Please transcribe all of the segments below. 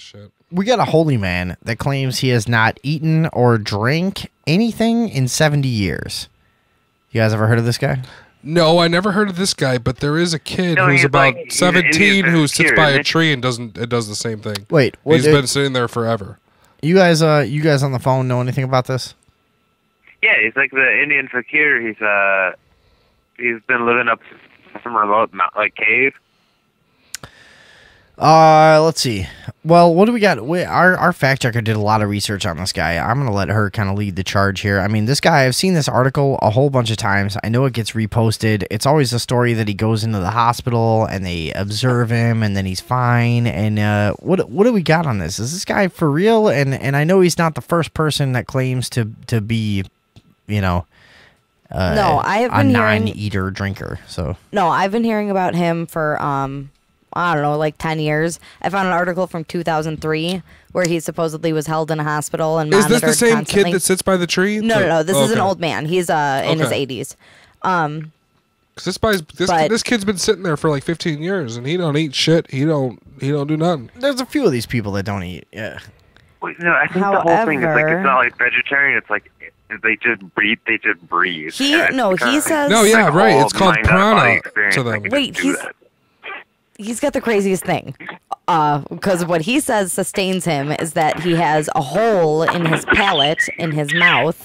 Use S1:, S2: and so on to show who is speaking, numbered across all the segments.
S1: this shit.
S2: We got a holy man that claims he has not eaten or drank anything in 70 years. You guys ever heard of this guy?
S1: No, I never heard of this guy, but there is a kid who's about 17 who sits by a tree and does the same thing.
S2: Wait,
S1: he's been sitting there forever.
S2: You guys on the phone know anything about this?
S3: Yeah, he's like the Indian fakir. He's been living up some remote cave.
S2: Let's see. Well, what do we got? Our fact checker did a lot of research on this guy. I'm gonna let her kind of lead the charge here. I mean, this guy, I've seen this article a whole bunch of times. I know it gets reposted. It's always a story that he goes into the hospital and they observe him and then he's fine. And what do we got on this? Is this guy for real? And I know he's not the first person that claims to be, no,
S4: I have been
S2: a non-eater drinker. So
S4: no, I've been hearing about him for I don't know, like 10 years. I found an article from 2003 where he supposedly was held in a hospital and monitored
S1: constantly. Is this the same
S4: constantly.
S1: kid that sits by the tree?
S4: No. This is an old man. He's in his 80s.
S1: This kid's been sitting there for like 15 years and he don't eat shit. He don't do nothing.
S2: There's a few of these people that don't eat. Yeah.
S3: Wait, no, I think the whole thing is like it's not like vegetarian. It's like they just breathe. He says.
S1: No, yeah,
S3: like
S1: right. It's called prana to them.
S4: Wait, he's got the craziest thing. Because what he says sustains him is that he has a hole in his palate, in his mouth.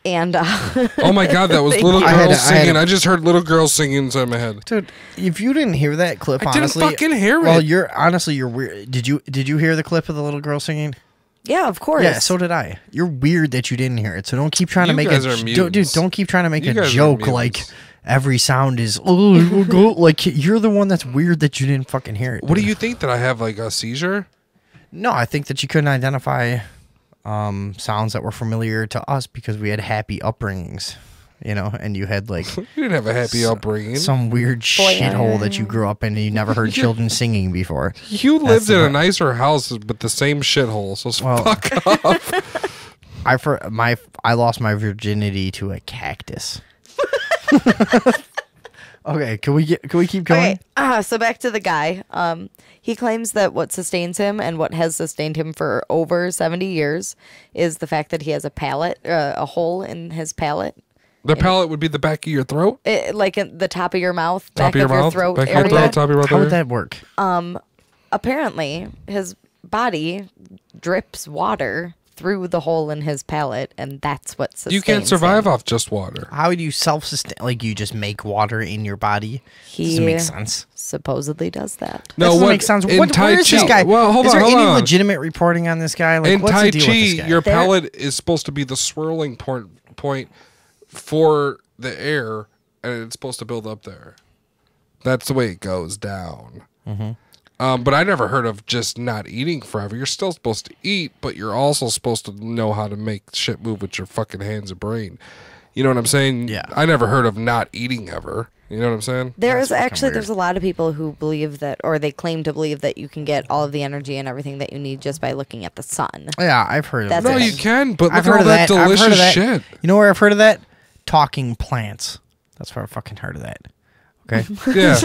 S4: And
S1: oh my God, that was little girls singing. I just heard little girls singing inside my head.
S2: Dude, if you didn't hear that clip, honestly,
S1: I didn't fucking hear it.
S2: Well, you're weird. Did you hear the clip of the little girl singing?
S4: Yeah, of course.
S2: Yeah, so did I. You're weird that you didn't hear it. So don't keep trying to make don't keep trying to make a joke like every sound is like you're the one that's weird that you didn't fucking hear it.
S1: What do you think, that I have like a seizure?
S2: No, I think that you couldn't identify sounds that were familiar to us because we had happy upbringings, and you had like
S1: you didn't have a happy upbringing.
S2: Some weird shithole that you grew up in and you never heard children singing before.
S1: You lived in a nicer house but the same shithole, so fuck off.
S2: I lost my virginity to a cactus. Okay, can we keep going?
S4: Okay, so back to the guy. He claims that what sustains him and what has sustained him for over 70 years is the fact that he has a hole in his palate.
S1: The palate would be the back of your throat?
S4: Like in the top of your mouth,
S1: back of your
S4: throat
S1: back
S4: area.
S1: Of your throat, top of your mouth
S2: How would that work?
S4: Apparently, his body drips water through the hole in his palate, and that's what sustains
S1: You can't survive off just water.
S2: How would you self-sustain? Like, you just make water in your body? Doesn't make sense.
S4: Supposedly does that.
S2: No, doesn't make sense. Where is this guy?
S1: Well, hold
S2: is
S1: on,
S2: there
S1: hold
S2: any
S1: on.
S2: legitimate reporting on this guy? Like,
S1: in
S2: what's
S1: Tai
S2: the deal with this
S1: Chi,
S2: guy?
S1: your palate is supposed to be the swirling point for the air, and it's supposed to build up there. That's the way it goes down.
S2: Mm-hmm.
S1: But I never heard of just not eating forever. You're still supposed to eat, but you're also supposed to know how to make shit move with your fucking hands and brain. You know what I'm saying?
S2: Yeah.
S1: I never heard of not eating ever. You know what I'm saying?
S4: There's a lot of people who believe that, or they claim to believe that you can get all of the energy and everything that you need just by looking at the sun.
S2: Yeah, I've heard of that.
S1: No, you can, but
S2: I've
S1: look at all that delicious shit.
S2: You know where I've heard of that? Talking plants. That's where I fucking heard of that. Okay?
S1: Yeah.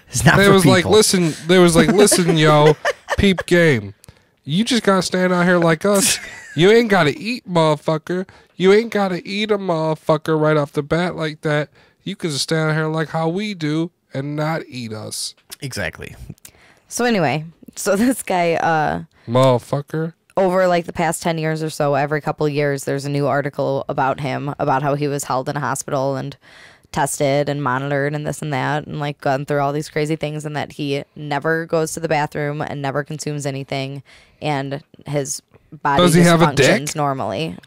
S2: It's not
S1: they
S2: for
S1: was
S2: people.
S1: listen, yo, peep game. You just gotta stand out here like us. You ain't gotta eat, motherfucker. You ain't gotta eat a motherfucker right off the bat like that. You can just stand out here like how we do and not eat us.
S2: Exactly.
S4: So anyway, this guy,
S1: motherfucker.
S4: Over like the past 10 years or so, every couple of years, there's a new article about him, about how he was held in a hospital and tested and monitored and this and that, and like gone through all these crazy things, and that he never goes to the bathroom and never consumes anything, and his body
S1: Does he
S4: just
S1: have a
S4: functions
S1: dick?
S4: Normally.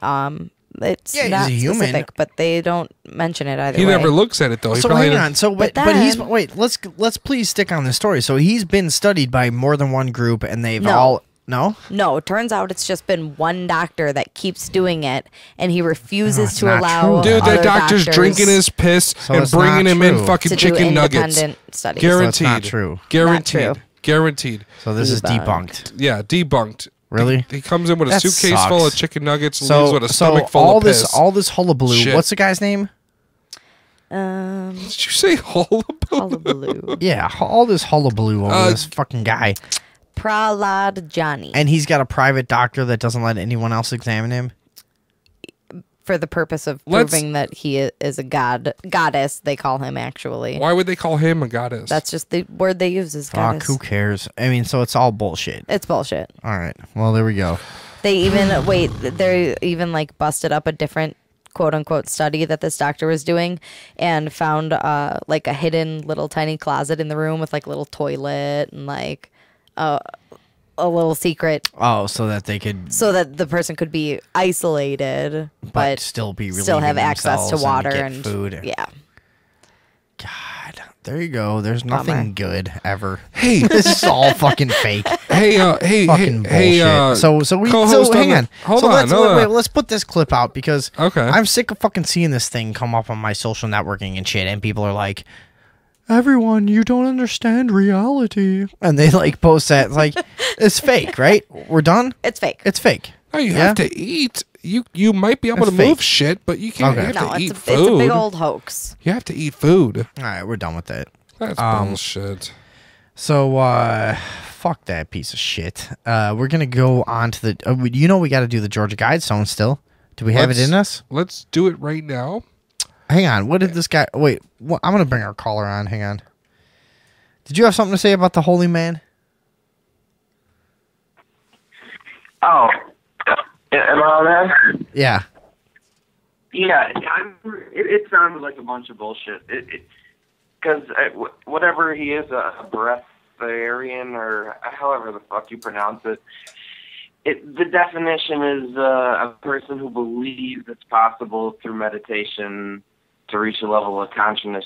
S4: It's not
S2: he's a human.
S4: specific, but they don't mention it either
S1: He
S4: way.
S1: never looks at it though. He
S2: So
S1: probably
S2: hang on. So but he's let's please stick on this story. So he's been studied by more than one group, and they've all. No,
S4: turns out it's just been one doctor that keeps doing it, and he refuses to
S2: not
S4: allow
S2: true.
S1: Dude,
S4: other
S1: that doctor's
S4: doctors
S1: drinking his piss
S2: So
S1: and
S2: it's
S1: bringing
S2: not
S1: him in
S2: true.
S1: fucking
S4: to do
S1: chicken nuggets.
S4: independent studies.
S1: Guaranteed.
S2: So it's not true.
S1: Guaranteed.
S4: Not true.
S1: Guaranteed.
S2: So this is
S4: Debunked.
S2: debunked.
S1: Yeah, debunked.
S2: Really?
S1: He comes in with a
S2: That
S1: suitcase full of
S2: sucks.
S1: chicken nuggets and leaves with a stomach full
S2: all
S1: of piss.
S2: all this hullabaloo.
S1: Shit.
S2: What's the guy's name?
S1: Did you say hullabaloo?
S4: Hullabaloo.
S2: Yeah, all this hullabaloo over this fucking guy.
S4: Prahlad Jani.
S2: And he's got a private doctor that doesn't let anyone else examine him.
S4: For the purpose of
S1: Let's-
S4: proving that he is a goddess, they call him actually.
S1: Why would they call him a goddess?
S4: That's just the word they use is
S2: Fuck,
S4: goddess.
S2: who cares? I mean, so it's all bullshit.
S4: It's bullshit.
S2: All right. Well, there we go.
S4: They even they even like busted up a different quote unquote study that this doctor was doing and found like a hidden little tiny closet in the room with like a little toilet and like a little secret
S2: Oh, so that they could
S4: so that the person could be isolated but
S2: still be
S4: still have
S2: relieving
S4: access to
S2: themselves
S4: water
S2: get
S4: and
S2: food.
S4: Yeah.
S2: God, there you go. There's nothing
S4: Bummer.
S2: good ever.
S1: Hey,
S2: This is all fucking fake.
S1: hey,
S2: Fucking
S1: hey,
S2: bullshit. So
S1: co-host
S2: hang
S1: the-
S2: on.
S1: Hold
S2: So
S1: on,
S2: let's,
S1: hold on.
S2: wait, let's put this clip out because
S1: Okay.
S2: I'm sick of fucking seeing this thing come up on my social networking and shit, and people are like, "Everyone, you don't understand reality," and they like post that. It's like it's fake, right? We're done.
S4: It's fake.
S2: It's fake.
S1: No, you
S2: Yeah?
S1: have to eat. You might be able
S2: That's
S1: to move
S2: fake.
S1: shit, but you can't.
S2: Okay.
S1: You have
S4: No,
S1: to eat
S4: it's
S1: food.
S4: a big old hoax.
S1: You have to eat food.
S2: All right, we're done with that.
S1: That's bullshit.
S2: So, fuck that piece of shit. We're gonna go on to the. We got to do the Georgia Guidestone still. Do we have it in us?
S1: Let's do it right now.
S2: Hang on. What did this guy? Wait. I'm gonna bring our caller on. Hang on. Did you have something to say about the holy man?
S3: Oh, am I on there?
S2: Yeah.
S3: Yeah, it sounded like a bunch of bullshit. Because whatever he is, a breatharian or however the fuck you pronounce it, the definition is a person who believes it's possible through meditation to reach a level of consciousness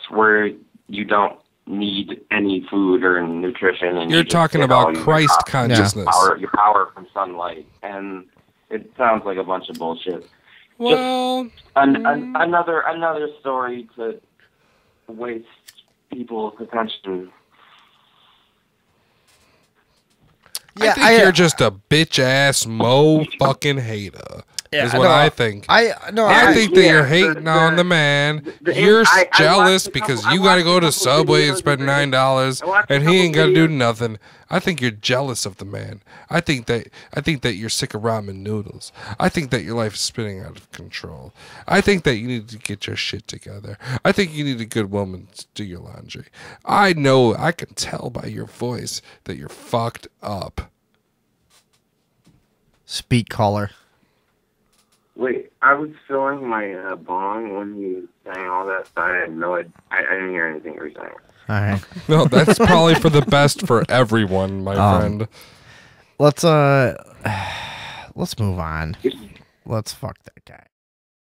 S3: where you don't need any food or nutrition. And
S1: You're
S3: you just
S1: talking
S3: get
S1: about
S3: all your
S1: Christ consciousness.
S3: your power from sunlight, and it sounds like a bunch of bullshit.
S1: Well,
S3: Another story to waste people's attention.
S1: I think you're just a bitch ass mo fucking hater. Is what I think.
S2: I
S1: think that you're hating on the man. You're jealous because you got to go to Subway and spend $9, and he ain't got to do nothing. I think you're jealous of the man. I think that you're sick of ramen noodles. I think that your life is spinning out of control. I think that you need to get your shit together. I think you need a good woman to do your laundry. I know. I can tell by your voice that you're fucked up.
S2: Speak, caller.
S3: Wait, I was filling my bong when he was saying all that. So I had no idea. I didn't hear anything you were saying.
S2: All right.
S1: No, that's probably for the best for everyone, my friend.
S2: Let's move on. Let's fuck that guy.